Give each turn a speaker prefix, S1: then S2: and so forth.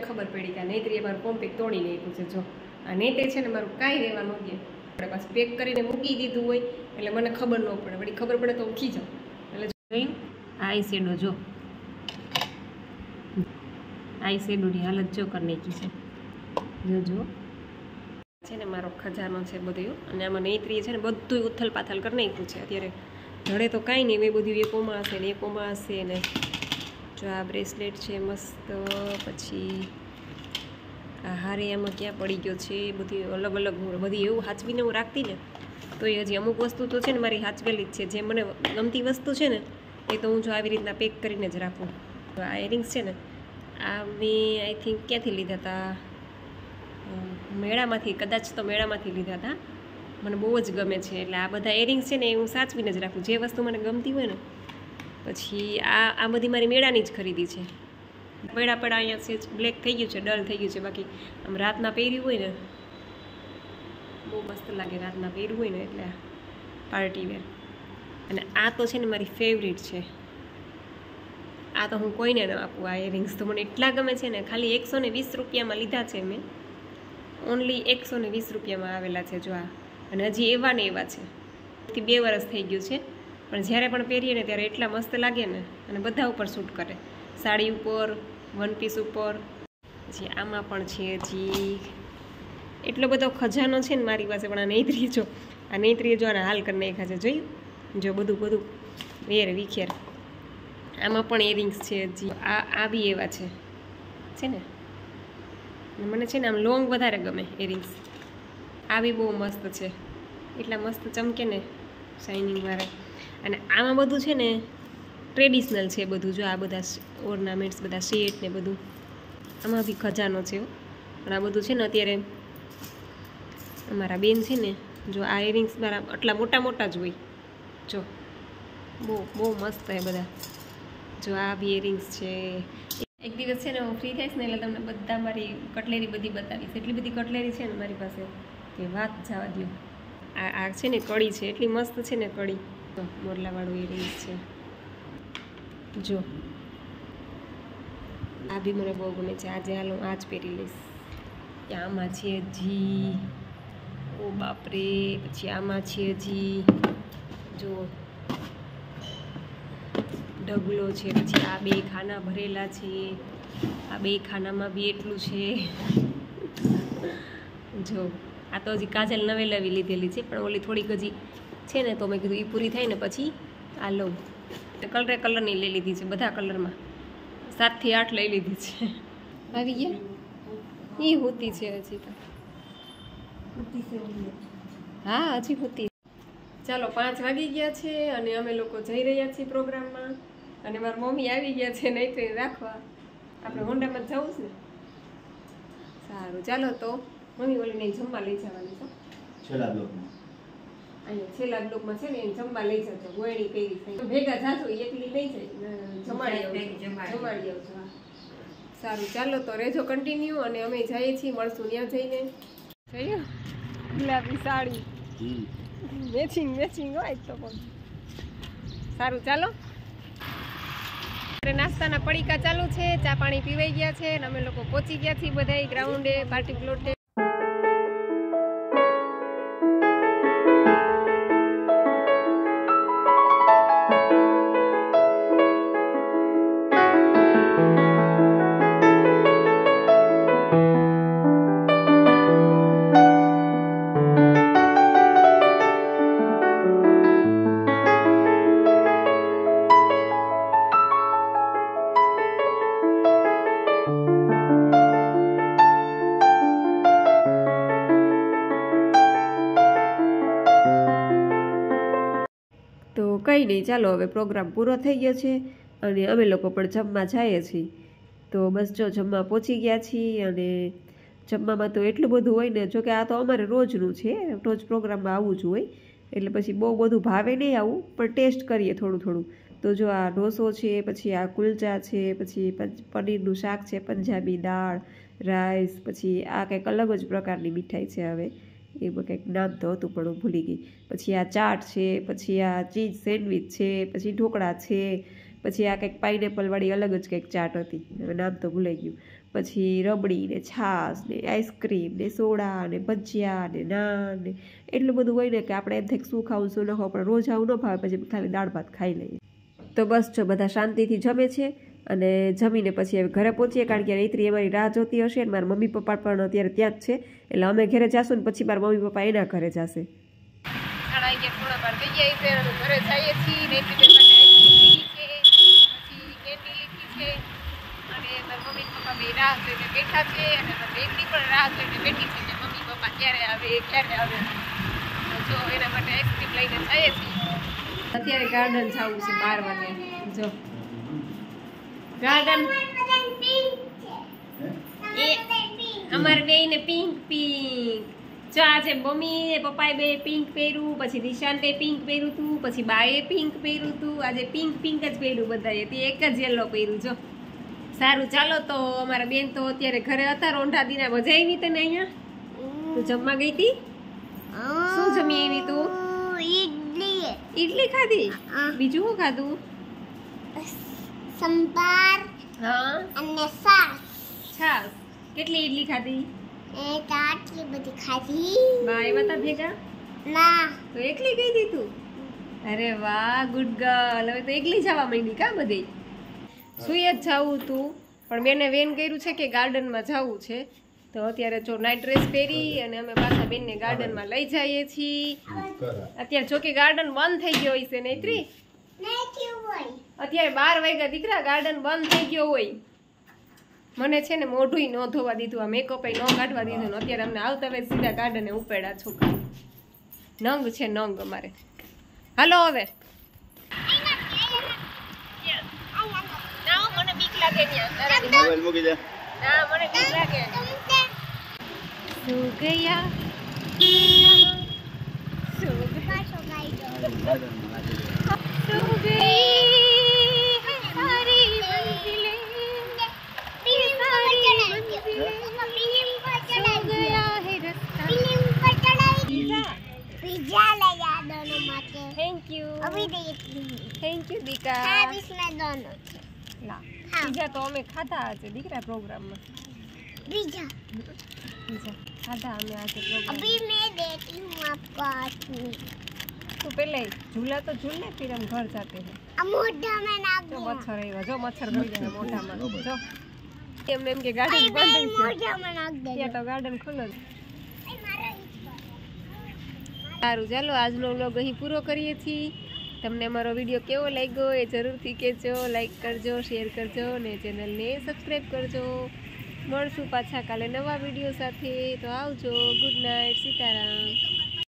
S1: ખબર પડી કે નૈત્રીએ મારું કોમ્પેક તોડી નાખ્યું છે. જો આ નેતે છે ને મારું કાંઈ રહેવા ન દે. આપણે પાછું પેક કરીને મૂકી દીધું હોય એટલે મને ખબર ન પડે. વળી ખબર પડે તો ઉઠી જાઉં. એટલે જોઈ આઈ શેડો જો આઈ શેડોની હાલત જો કરી નાખી છે. જોજો છે ને મારો ખજાનો છે બધું. અને આમાં નૈત્રીએ છે ને બધું ઉથલ પાથલ કરી નાખ્યું છે. અત્યારે ધડે તો કાંઈ નહીં, એ બધું એકોમાં હશે ને એકોમાં હશે ને. જો આ બ્રેસલેટ છે મસ્ત. પછી આ હારે આમાં ક્યાં પડી ગયો છે. બધી અલગ અલગ બધી એવું સાચવીને હું રાખતી ને તો એ હજી અમુક વસ્તુ તો છે ને મારી સાચવેલી જ છે. જે મને ગમતી વસ્તુ છે ને એ તો હું જો આવી રીતના પેક કરીને જ રાખું. તો આ ઇયરિંગ્સ છે ને આ મેં આઈ થિંક ક્યાંથી લીધા હતા, મેળામાંથી, કદાચ તો મેળામાંથી લીધા હતા. મને બહુ જ ગમે છે. એટલે આ બધા ઇયરિંગ્સ છે ને એ હું સાચવીને જ રાખું. જે વસ્તુ મને ગમતી હોય ને. પછી આ બધી મારી મેળાની જ ખરીદી છે. પડા અહીંયા છે બ્લેક થઈ ગયું છે, ડલ થઈ ગયું છે. બાકી આમ રાતના પહેર્યું હોય ને બહુ મસ્ત લાગે. રાતના પહેર્યું હોય ને એટલે પાર્ટી વેર. અને આ તો છે ને મારી ફેવરિટ છે. આ તો હું કોઈને ન આપું. આ ઇયરિંગ્સ તો મને એટલા ગમે છે ને. ખાલી 120 રૂપિયામાં લીધા છે મેં. ઓનલી 120 રૂપિયામાં આવેલા છે જો આ. અને હજી એવા ને એવા છે. 2 વર્ષ થઈ ગયું છે પણ જ્યારે પણ પહેરીએ ને ત્યારે એટલા મસ્ત લાગે ને. અને બધા ઉપર શૂટ કરે. સાડી ઉપર, વન પીસ ઉપર. પછી આમાં પણ છે હજી એટલો બધો ખજાનો છે ને મારી પાસે. પણ આ નૈત્રી જો, આ નૈત્રીએ જો આના હાલ કરી નાખ્યા છે. જોયું જો બધું વેર વિખેર. આમાં પણ ઇયરિંગ્સ છે હજી. આ બી એવા છે ને. મને છે ને આમ લોંગ વધારે ગમે ઇયરિંગ્સ. આ બી બહુ મસ્ત છે. એટલા મસ્ત ચમકે ને શાઇનિંગ વાળા. અને આમાં બધું છે ને ટ્રેડિશનલ છે બધું. જો આ બધા ઓર્નામેન્ટ્સ, બધા સેટ ને બધું આમાં બી ખજાનો છે. પણ આ બધું છે ને અત્યારે અમારા બેન છે ને જો આ ઇયરિંગ્સ મારા આટલા મોટા મોટા જ હોય. જો બહુ મસ્ત છે બધા. જો આ બી ઇયરિંગ્સ છે. એક દિવસ છે ને હું ફ્રી થઈશ ને એટલે તમને બધા મારી કટલેરી બધી બતાવીશ. એટલી બધી કટલેરી છે ને મારી પાસે કે વાત જવા દો. આ છે ને કડી છે, એટલી મસ્ત છે ને કડી. મોરલાવાળું ઇયરિંગ્સ છે જો. આ બી મને બહુ ગમે છે. આજે હાલ હું આ જ પહેરી લઈશ. આમાં છે હજી, ઓ બાપરે. પછી આમાં છે હજી જો ઢગલો છે. પછી આ 2 ખાના ભરેલા છે. આ 2 ખાનામાં બી એટલું છે જો. આ તો હજી કાજલ નવી લીધેલી છે પણ ઓલી થોડીક હજી છે ને તો મેં કીધું એ પૂરી થાય ને પછી આ લઉં. કલરની લઈ લીધી છે. બધા કલરમાં 7 થી 8 લઈ લીધી છે. આવી ગયા એ હોતી છે હજી તો. હા હજી હોતી. ચાલો 5 વાગી ગયા છે અને અમે લોકો જઈ રહ્યા છીએ પ્રોગ્રામમાં. અને મારા મમ્મી આવી ગયા છે નૈત્રી રાખવા. આપણે હોન્ડામાં જવું છે ને. સારું ચાલો તો મમ્મી ઓલીને જમવા લઈ જવાની છે છેલ્લા બ્લોકમાં. અહીંયા છેલ્લા બ્લોકમાં છે ને એને જમવા લઈ જજો. ગોયણી કરી થઈ ભેગા જાજો. એકલી લઈ જાય જમાડી આવજો. સારું ચાલો તો રેજો કન્ટિન્યુ. અને અમે જઈએ છીએ, મળશું ત્યાં જઈને. જઈએ ગુલાબી સાડી મેચિંગ હોય તો પણ સારું. ચાલો નાસ્તાના પડીકા ચાલુ છે. ચા પાણી પીવાઈ ગયા છે અને અમે લોકો પહોંચી ગયા છીએ બધા ગ્રાઉન્ડે, પાર્ટી પ્લોટે. તો કંઈ નહીં, ચાલો હવે પ્રોગ્રામ પૂરો થઈ ગયો છે અને અમે લોકો પણ જમવા જઈએ છીએ. તો બસ જો જમવા પહોંચી ગયા છીએ. અને જમવામાં તો એટલું બધું હોય ને. જોકે આ તો અમારે રોજનું છે, રોજ પ્રોગ્રામમાં આવવું જ હોય. એટલે પછી બહુ બધું ભાવે નહીં આવું, પણ ટેસ્ટ કરીએ થોડું થોડું. તો જો આ ઢોસો છે, પછી આ કુલચા છે, પછી પનીરનું શાક છે, પંજાબી દાળ, રાઈસ, પછી આ કંઈક અલગ જ પ્રકારની મીઠાઈ છે. હવે એમાં કંઈક નામ તો હતું પણ હું ભૂલી ગઈ. પછી આ ચાટ છે, પછી આ ચીઝ સેન્ડવિચ છે, પછી ઢોકળા છે, પછી આ કંઈક પાઇનેપલવાળી અલગ જ કંઈક ચાટ હતી, હવે નામ તો ભૂલાઈ ગયું. પછી રબડી ને છાશ ને આઈસ્ક્રીમ ને સોડા ને ભજીયા ને નાન ને એટલું બધું હોય ને કે આપણે એમ થાય શું ખાવું શું ન ખાવું, પણ રોજ આવું ન ભાવે, પછી ખાલી દાળ ભાત ખાઈ લઈએ. તો બસ જો બધા શાંતિથી જમે છે અને જમીને પછી હવે ઘરે પહોંચીએ, કારણ કે રીતરી અમારી રાહ જોતી હશે અને મારા મમ્મી પપ્પા પણ અત્યારે ત્યાં જ છે, એટલે અમે ઘરે જાશું ને પછી મારા મમ્મી પપ્પા એના ઘરે જશે. ઘરે જઈએ છીએ અને મારા મમ્મી પપ્પા બે રાહ જોઈને બેઠા છે અને બેનની પણ રાહ જોઈને બેઠી છે કે મમ્મી પપ્પા ક્યારે આવે ક્યારે આવે. જો એના માટે આઈસ્ક્રીમ લઈને જઈએ છીએ. અત્યારે ગાર્ડન જવું છે 12 વાગે. જો ગાર્ડન અમારે બેને પિંક પિંક. જો આજે મમ્મી ને પપ્પાએ બે પિંક પહેર્યું, પછી દિશાંતે પિંક પહેર્યું હતું, પછી બાએ પિંક પહેર્યું હતું. આજે પિંક પિંક જ પહેર્યું બધાએ, તે એક જ યેલો પહેર્યું. જો સારું ચાલો તો અમારા બેન તો અત્યારે ઘરે હતા, રોંઢા દીના મજા આવી તને અહીંયા? તું જમવા ગઈ હતી? શું જમી આવી તું? ઈડલી ખાધી? બીજું શું ખાધું?
S2: સંભાર
S1: હા
S2: અને છાશ.
S1: કેટલી ઈડલી ખાધી?
S2: આટલી બધી ખાધી.
S1: બા આવ્યા તા ભેગા?
S2: ના,
S1: તો એકલી ગઈ હતી તું? અરે વાહ, ગુડ ગર્લ. હવે તો એકલી જવા માંડી કા બધી? સુઈ જ જવું તું, પણ બેને વેન કર્યું છે કે ગાર્ડનમાં જવું છે, તો અત્યારે જો નાઇટ ડ્રેસ પહેરી અને અમે પાછા બેનને ગાર્ડનમાં લઈ જઈએ છીએ. અત્યારે જો કે ગાર્ડન બંધ થઈ ગયો હોય છે નૈત્રી. અત્યારે 12 વાગ્યા દીકરા, ગાર્ડન બંધ થઈ ગયો હોય. મને છે ને મોઢું ન ધોવા દીધું, આ મેકઅપ ન કાઢવા દીધું ને અત્યારે અમને આવતા વેત સીધા ગાર્ડને ઉપેડા છોકરા. નંગ છે નંગ અમારે. હાલો હવે. મને બીક લાગે ત્યાં. મૂકી દે. ના મને બીક લાગે. સો ગયા સો ગઈ સારી મંજિલે थैंक यू दीका. पिज्जा तो અમે ખાધા આજે દીકરા પ્રોગ્રામમાં.
S2: पिज्जा
S1: ખાધા અમે આજે પ્રોગ્રામ.
S2: अभी मैं देती हूँ आपको आदमी.
S1: तो पहले झूला तो झूल ले, फिर हम घर जाते हैं.
S2: मोटा में नाक
S1: जो मच्छर है, जो मच्छर गई है मोटा में. जो એમને એમ કે ગાર્ડન બંધ છે,
S2: मोटा में नाक दे.
S1: ત્યાં તો ગાર્ડન ખુલ્લો છે. સારું ચાલો આજનો વ્લોગ અહીં પૂરો કરીએ છીએ. તમને અમારો વિડીયો કેવો લાગ્યો એ જરૂરથી કહેજો. લાઈક કરજો, શેર કરજો ને ચેનલને સબસ્ક્રાઈબ કરજો. મળશું પાછા કાલે નવા વિડીયો સાથે. તો આવજો. Good night. સીતારામ.